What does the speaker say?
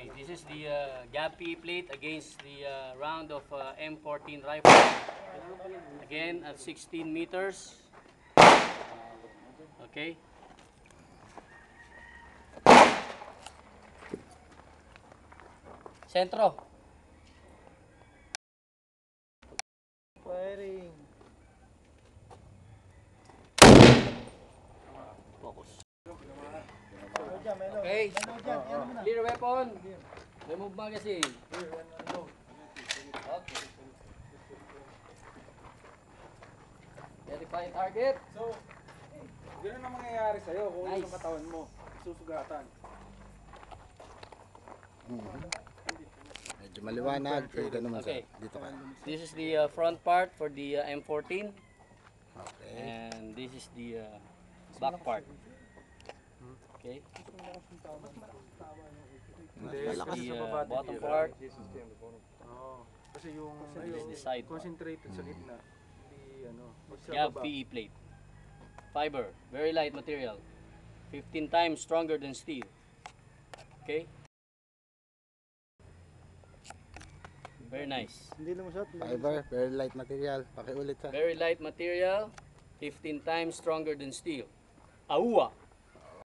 Okay, this is the gap PE plate against the round of M14 rifle. Again at 16 meters. Okay. Sentro. Firing. Focus. Okay. Clear weapon. Remove magazine. Okay. Verify target. So, gano'n ang mangyayari sa'yo kung Nice. isang katawan mo susugatan. Medyo maliwanag, ganun mo Okay. sir. Dito ka. This is the front part for the M14 Okay. and this is the back part. Okay. Malakas. The bottom part. Oo. Kasi yung This is the side part. concentrated sa gitna. Hindi ano. Sa Gap baba. PE plate. Fiber, very light material. 15 times stronger than steel. Okay? Very nice. Hindi lumusot. Fiber, very light material. Pakiulit sir. Very light material, 15 times stronger than steel. Aua!